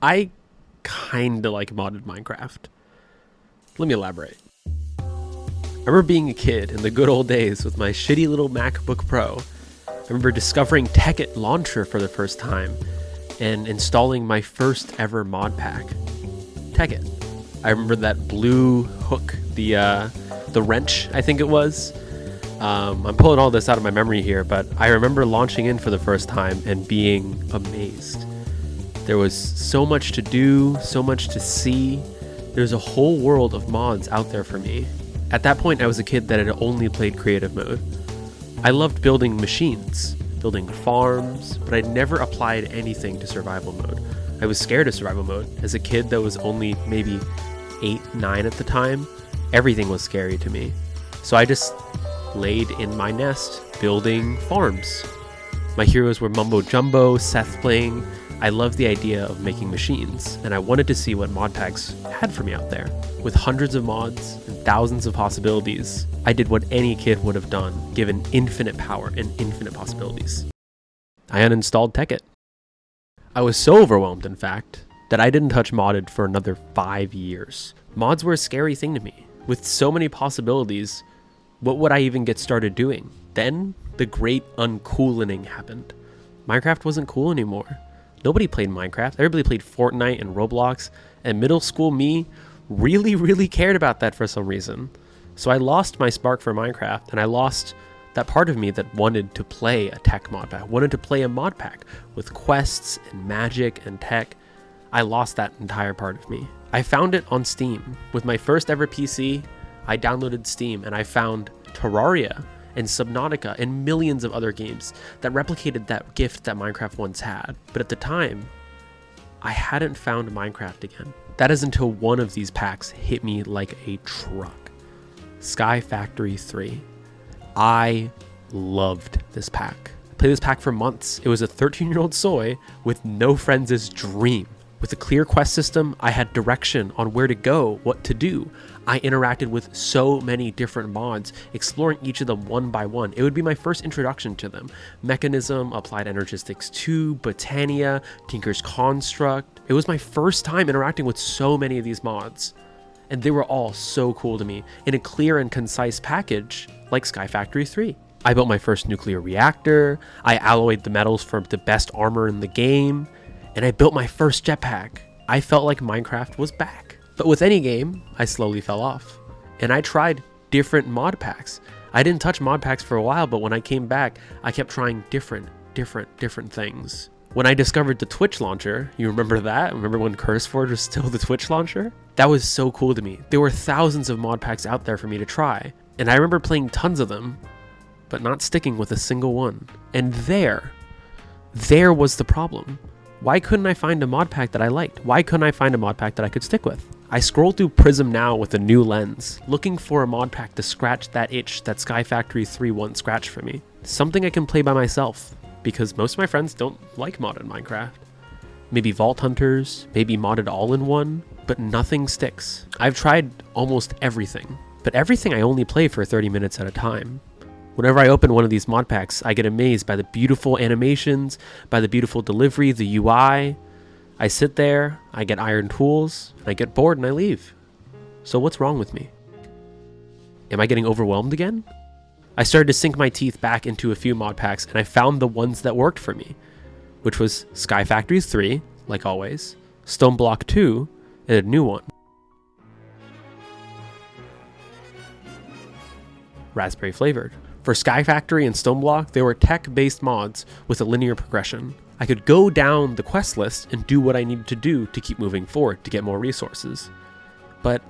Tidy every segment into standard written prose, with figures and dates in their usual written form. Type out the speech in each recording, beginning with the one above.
I kinda like modded Minecraft. Let me elaborate. I remember being a kid in the good old days with my shitty little MacBook Pro. I remember discovering Tekkit Launcher for the first time and installing my first ever mod pack, Tekkit. I remember that blue hook, the wrench, I think it was. I'm pulling all this out of my memory here, but I remember launching in for the first time and being amazed. There was so much to do, so much to see. There's a whole world of mods out there for me. At that point, I was a kid that had only played creative mode. I loved building machines, building farms, but I never applied anything to survival mode. I was scared of survival mode. As a kid that was only maybe 8, 9 at the time, everything was scary to me. So I just laid in my nest building farms. My heroes were Mumbo Jumbo, Seth Bling. I loved the idea of making machines, and I wanted to see what modpacks had for me out there. With hundreds of mods and thousands of possibilities, I did what any kid would have done, given infinite power and infinite possibilities. I uninstalled Tekkit. I was so overwhelmed, in fact, that I didn't touch modded for another 5 years. Mods were a scary thing to me. With so many possibilities, what would I even get started doing? Then, the great uncoolening happened. Minecraft wasn't cool anymore. Nobody played Minecraft. Everybody played Fortnite and Roblox, and middle school me really cared about that for some reason. So I lost my spark for Minecraft, and I lost that part of me that wanted to play a tech mod pack, wanted to play a mod pack with quests and magic and tech. I lost that entire part of me. I found it on Steam. With my first ever PC, I downloaded Steam and I found Terraria and Subnautica and millions of other games that replicated that gift that Minecraft once had. But at the time, I hadn't found Minecraft again. That is until one of these packs hit me like a truck. Sky Factory 3. I loved this pack. I played this pack for months. It was a 13-year-old soy with no friends' dream. With a clear quest system, I had direction on where to go, what to do. I interacted with so many different mods, exploring each of them one by one. It would be my first introduction to them. Mechanism, Applied Energistics 2, Botania, Tinker's Construct. It was my first time interacting with so many of these mods. And they were all so cool to me in a clear and concise package like Sky Factory 3. I built my first nuclear reactor, I alloyed the metals for the best armor in the game, and I built my first jetpack. I felt like Minecraft was back. But with any game, I slowly fell off. And I tried different mod packs. I didn't touch mod packs for a while, but when I came back, I kept trying different things. When I discovered the Twitch launcher, you remember that? Remember when CurseForge was still the Twitch launcher? That was so cool to me. There were thousands of mod packs out there for me to try. And I remember playing tons of them, but not sticking with a single one. And there was the problem. Why couldn't I find a mod pack that I liked? Why couldn't I find a mod pack that I could stick with? I scrolled through Prism now with a new lens, looking for a mod pack to scratch that itch that Sky Factory 3 once scratched for me. Something I can play by myself, because most of my friends don't like modded Minecraft. Maybe Vault Hunters, maybe modded all-in-one, but nothing sticks. I've tried almost everything, but everything I only play for 30 minutes at a time. Whenever I open one of these mod packs, I get amazed by the beautiful animations, by the beautiful delivery, the UI. I sit there, I get iron tools, and I get bored and I leave. So what's wrong with me? Am I getting overwhelmed again? I started to sink my teeth back into a few mod packs, and I found the ones that worked for me, which was Sky Factory 3, like always, Stone Block 2, and a new one. Raspberry flavored. For Sky Factory and Stoneblock, they were tech-based mods with a linear progression. I could go down the quest list and do what I needed to do to keep moving forward to get more resources. But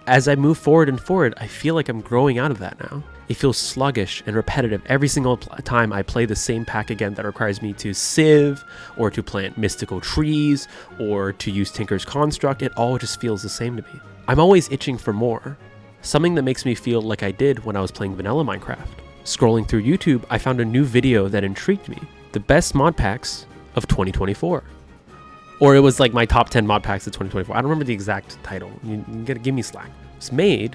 as I move forward and forward, I feel like I'm growing out of that now. It feels sluggish and repetitive every single time I play the same pack again that requires me to sieve, or to plant mystical trees, or to use Tinker's Construct. It all just feels the same to me. I'm always itching for more. Something that makes me feel like I did when I was playing vanilla Minecraft. Scrolling through YouTube, I found a new video that intrigued me. The best mod packs of 2024. Or it was like my top 10 mod packs of 2024. I don't remember the exact title. You gotta give me slack. It's made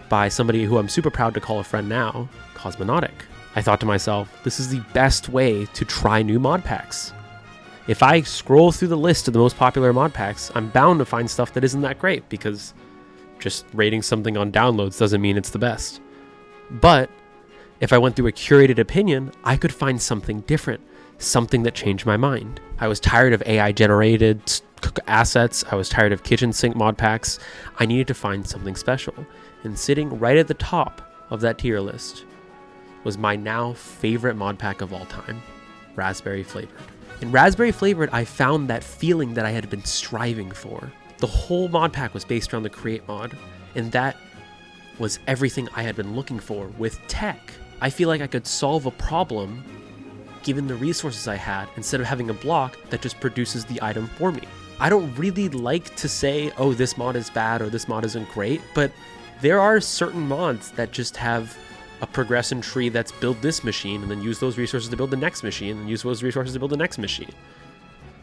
by somebody who I'm super proud to call a friend now, Cosmonautic. I thought to myself, this is the best way to try new mod packs. If I scroll through the list of the most popular mod packs, I'm bound to find stuff that isn't that great, because just rating something on downloads doesn't mean it's the best. But if I went through a curated opinion, I could find something different, something that changed my mind. I was tired of AI generated assets. I was tired of kitchen sink mod packs. I needed to find something special. And sitting right at the top of that tier list was my now favorite mod pack of all time, Raspberry Flavored. In Raspberry Flavored, I found that feeling that I had been striving for. The whole mod pack was based around the Create mod, and that was everything I had been looking for with tech. I feel like I could solve a problem given the resources I had, instead of having a block that just produces the item for me. I don't really like to say, oh, this mod is bad or this mod isn't great, but there are certain mods that just have a progression tree that's build this machine and then use those resources to build the next machine and use those resources to build the next machine.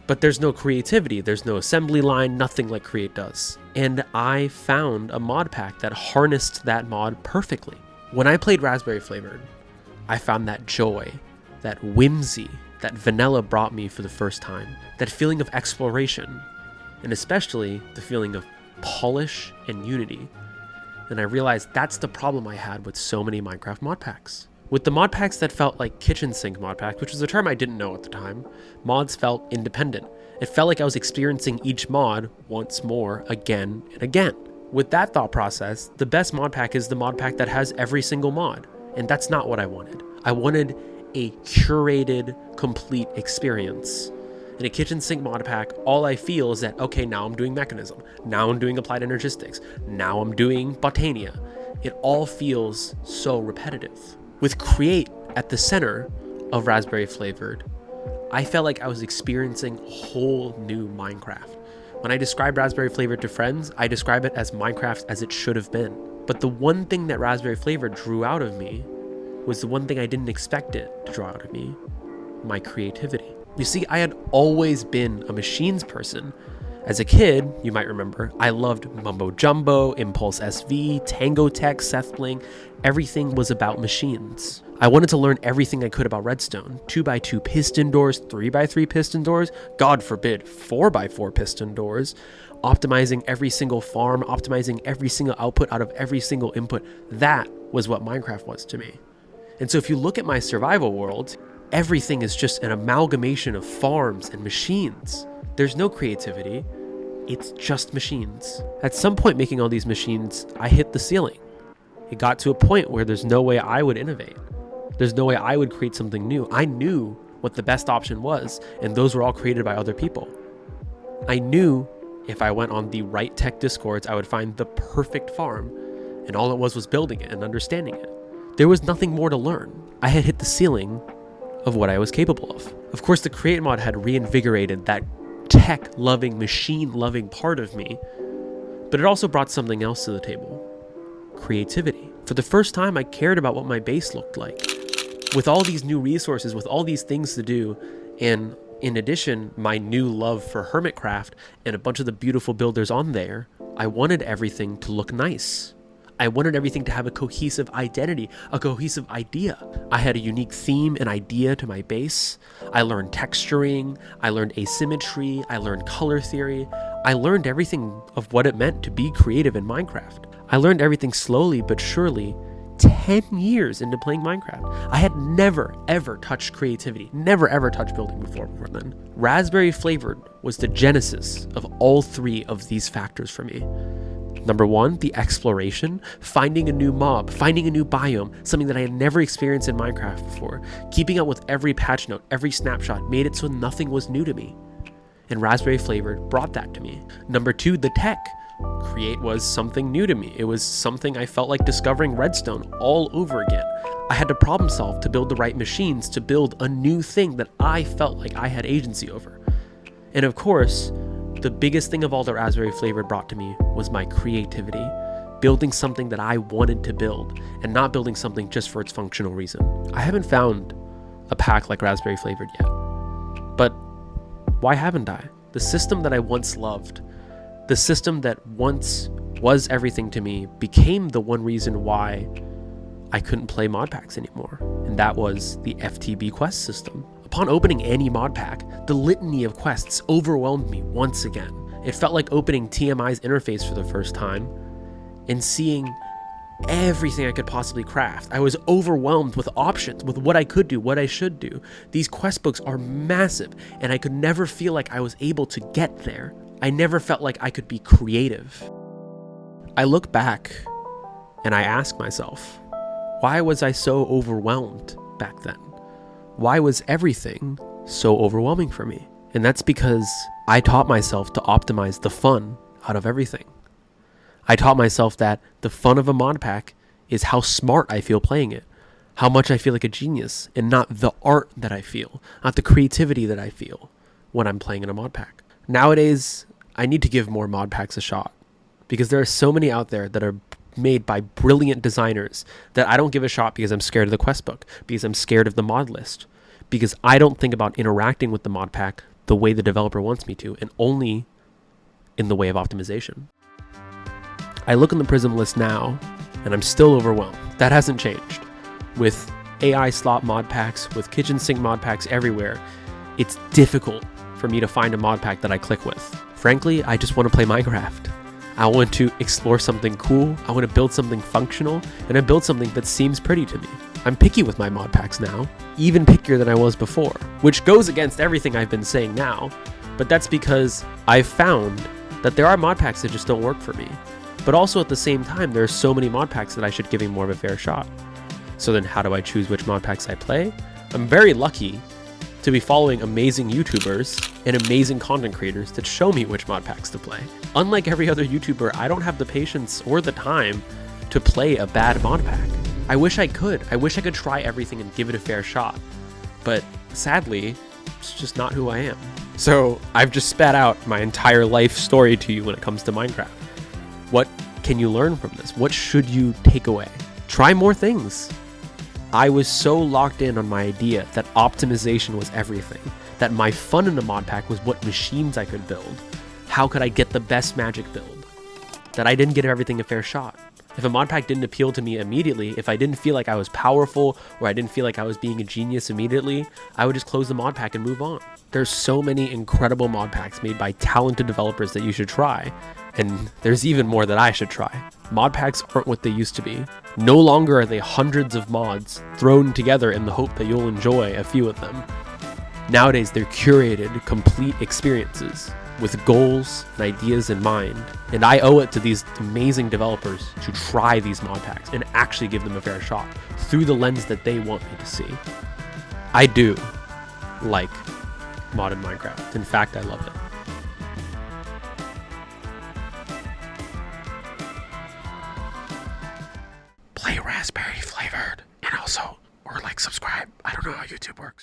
But there's no creativity, there's no assembly line, nothing like Create does. And I found a mod pack that harnessed that mod perfectly. When I played Raspberry Flavored, I found that joy, that whimsy, that vanilla brought me for the first time, that feeling of exploration, and especially the feeling of polish and unity. And I realized that's the problem I had with so many Minecraft mod packs. With the mod packs that felt like kitchen sink mod packs, which is a term I didn't know at the time, mods felt independent. It felt like I was experiencing each mod once more, again and again. With that thought process, the best mod pack is the mod pack that has every single mod. And that's not what I wanted. I wanted a curated, complete experience. In a kitchen sink mod pack, all I feel is that, okay, now I'm doing mechanism. Now I'm doing applied energistics. Now I'm doing botania. It all feels so repetitive. With Create at the center of Raspberry Flavored, I felt like I was experiencing a whole new Minecraft. When I describe Raspberry Flavored to friends, I describe it as Minecraft as it should have been. But the one thing that Raspberry Flavored drew out of me was the one thing I didn't expect it to draw out of me, my creativity. You see, I had always been a machines person. As a kid, you might remember, I loved Mumbo Jumbo, Impulse SV, Tango Tech, Sethbling. Everything was about machines. I wanted to learn everything I could about redstone. 2x2 piston doors, 3x3 piston doors, God forbid, 4x4 piston doors. Optimizing every single farm, optimizing every single output out of every single input. That was what Minecraft was to me. And so if you look at my survival world, everything is just an amalgamation of farms and machines. There's no creativity. It's just machines. At some point making all these machines, I hit the ceiling. It got to a point where there's no way I would innovate. There's no way I would create something new. I knew what the best option was, and those were all created by other people. I knew if I went on the right tech discords, I would find the perfect farm, and all it was building it and understanding it. There was nothing more to learn. I had hit the ceiling of what I was capable of. Of course, the Create mod had reinvigorated that tech-loving, machine-loving part of me, but it also brought something else to the table. Creativity. For the first time, I cared about what my base looked like. With all these new resources, with all these things to do, and in addition, my new love for Hermitcraft and a bunch of the beautiful builders on there, I wanted everything to look nice. I wanted everything to have a cohesive identity, a cohesive idea. I had a unique theme and idea to my base. I learned texturing, I learned asymmetry, I learned color theory. I learned everything of what it meant to be creative in Minecraft. I learned everything slowly but surely 10 years into playing Minecraft. I had never, ever touched creativity, never, ever touched building before then. Raspberry Flavored was the genesis of all three of these factors for me. Number one, the exploration, finding a new mob, finding a new biome, something that I had never experienced in Minecraft before. Keeping up with every patch note, every snapshot made it so nothing was new to me. And Raspberry Flavored brought that to me. Number two, the tech. Create was something new to me. It was something I felt like discovering redstone all over again. I had to problem solve to build the right machines to build a new thing that I felt like I had agency over. And of course, the biggest thing of all that Raspberry Flavored brought to me was my creativity, building something that I wanted to build and not building something just for its functional reason. I haven't found a pack like Raspberry Flavored yet, but why haven't I? The system that I once loved, the system that once was everything to me, became the one reason why I couldn't play mod packs anymore. And that was the FTB quest system. A Upon opening any mod pack, the litany of quests overwhelmed me once again. It felt like opening TMI's interface for the first time and seeing everything I could possibly craft. I was overwhelmed with options, with what I could do, what I should do. These quest books are massive, and I could never feel like I was able to get there. I never felt like I could be creative. I look back and I ask myself, why was I so overwhelmed back then? Why was everything so overwhelming for me? And that's because I taught myself to optimize the fun out of everything. I taught myself that the fun of a mod pack is how smart I feel playing it, how much I feel like a genius, and not the art that I feel, not the creativity that I feel when I'm playing in a mod pack. Nowadays, I need to give more mod packs a shot because there are so many out there that are made by brilliant designers that I don't give a shot because I'm scared of the quest book, because I'm scared of the mod list, because I don't think about interacting with the mod pack the way the developer wants me to, and only in the way of optimization. I look in the Prism list now, and I'm still overwhelmed. That hasn't changed. With AI slot mod packs, with kitchen sink mod packs everywhere, it's difficult for me to find a mod pack that I click with. Frankly, I just want to play Minecraft. I want to explore something cool, I want to build something functional, and I build something that seems pretty to me. I'm picky with my mod packs now, even pickier than I was before, which goes against everything I've been saying now, but that's because I've found that there are mod packs that just don't work for me. But also at the same time, there are so many mod packs that I should give more of a fair shot. So then how do I choose which mod packs I play? I'm very lucky to be following amazing YouTubers and amazing content creators that show me which mod packs to play. Unlike every other YouTuber, I don't have the patience or the time to play a bad mod pack. I wish I could. I wish I could try everything and give it a fair shot. But sadly, it's just not who I am. So I've just spat out my entire life story to you when it comes to Minecraft. What can you learn from this? What should you take away? Try more things. I was so locked in on my idea that optimization was everything, that my fun in the mod pack was what machines I could build. How could I get the best magic build? That I didn't give everything a fair shot. If a mod pack didn't appeal to me immediately, if I didn't feel like I was powerful or I didn't feel like I was being a genius immediately, I would just close the mod pack and move on. There's so many incredible mod packs made by talented developers that you should try. And there's even more that I should try. Mod packs aren't what they used to be. No longer are they hundreds of mods thrown together in the hope that you'll enjoy a few of them. Nowadays, they're curated, complete experiences with goals and ideas in mind. And I owe it to these amazing developers to try these mod packs and actually give them a fair shot through the lens that they want me to see. I do like modded Minecraft. In fact, I love it. Play raspberry flavored, and also, or like subscribe. I don't know how YouTube works.